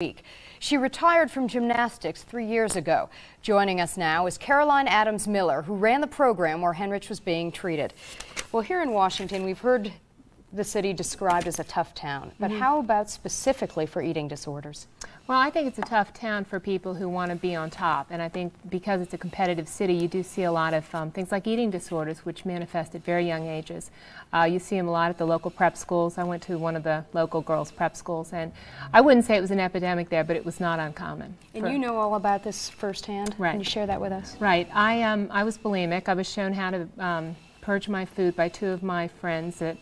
week. She retired from gymnastics 3 years ago. Joining us now is Caroline Adams Miller, who ran the program where Henrich was being treated. Well, here in Washington, we've heard the city described as a tough town, but how about specifically for eating disorders? Well, I think it's a tough town for people who want to be on top, and I think because it's a competitive city, you do see a lot of things like eating disorders, which manifest at very young ages. You see them a lot at the local prep schools. I went to one of the local girls' prep schools, and I wouldn't say it was an epidemic there, but it was not uncommon. And you know all about this firsthand? Right. Can you share that with us? Right. I was bulimic. I was shown how to purge my food by two of my friends at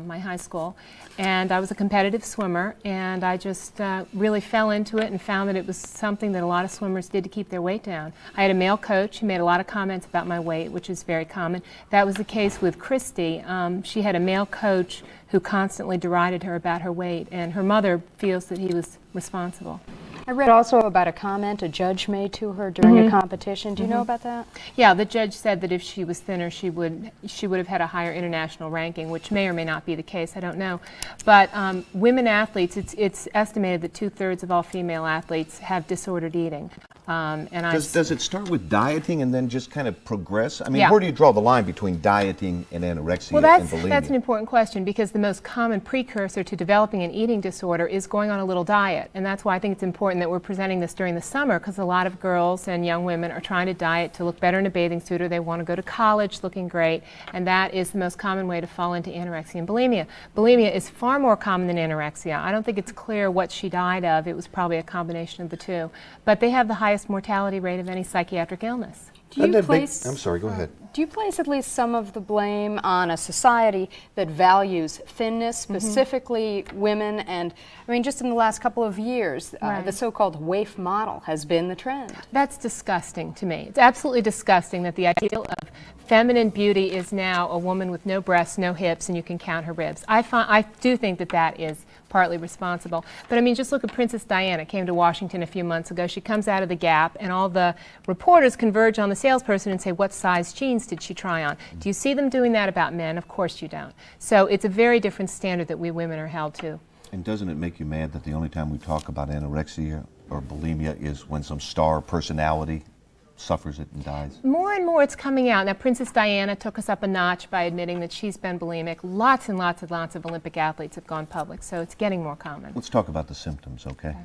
my high school, and I was a competitive swimmer, and I just really fell into it and found that it was something that a lot of swimmers did to keep their weight down. I had a male coach who made a lot of comments about my weight, which is very common. That was the case with Christy. She had a male coach who constantly derided her about her weight, and her mother feels that he was responsible. I read also about a comment a judge made to her during a competition. Do you know about that? Yeah, the judge said that if she was thinner, she would have had a higher international ranking, which may or may not be the case. I don't know. But women athletes, it's estimated that 2/3 of all female athletes have disordered eating. Does it start with dieting and then just kind of progress? I mean, Yeah. where do you draw the line between dieting and anorexia Well, and bulimia? that's an important question, because the most common precursor to developing an eating disorder is going on a little diet. And that's why I think it's important that we're presenting this during the summer, because a lot of girls and young women are trying to diet to look better in a bathing suit, or they want to go to college looking great, and that is the most common way to fall into anorexia and bulimia. Bulimia is far more common than anorexia. I don't think it's clear what she died of. It was probably a combination of the two. But they have the highest mortality rate of any psychiatric illness. Do you place, I'm sorry, go ahead. Do you place at least some of the blame on a society that values thinness, specifically women? And I mean, just in the last couple of years, the so-called waif model has been the trend. That's disgusting to me. It's absolutely disgusting that the ideal of feminine beauty is now a woman with no breasts, no hips, and you can count her ribs. I do think that that is partly responsible. But I mean, just look at Princess Diana. Came to Washington a few months ago. She comes out of the Gap, and all the reporters converge on the salesperson and say, what size jeans did she try on? Do you see them doing that about men? Of course you don't. So it's a very different standard that we women are held to. And doesn't it make you mad that the only time we talk about anorexia or bulimia is when some star personality suffers it and dies? More and more it's coming out. Now, Princess Diana took us up a notch by admitting that she's been bulimic. Lots and lots and lots of Olympic athletes have gone public, so it's getting more common. Let's talk about the symptoms, okay?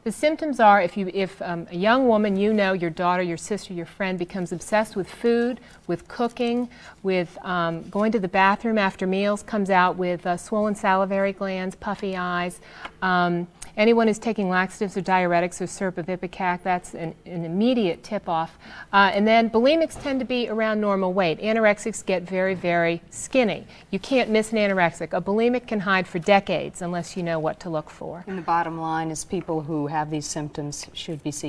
The symptoms are if a young woman, you know, your daughter, your sister, your friend becomes obsessed with food, with cooking, with going to the bathroom after meals, comes out with swollen salivary glands, puffy eyes. Anyone who's taking laxatives or diuretics or syrup of ipecac, that's an immediate tip-off. And then bulimics tend to be around normal weight. Anorexics get very, very skinny. You can't miss an anorexic. A bulimic can hide for decades unless you know what to look for. And the bottom line is people who have these symptoms should be seeking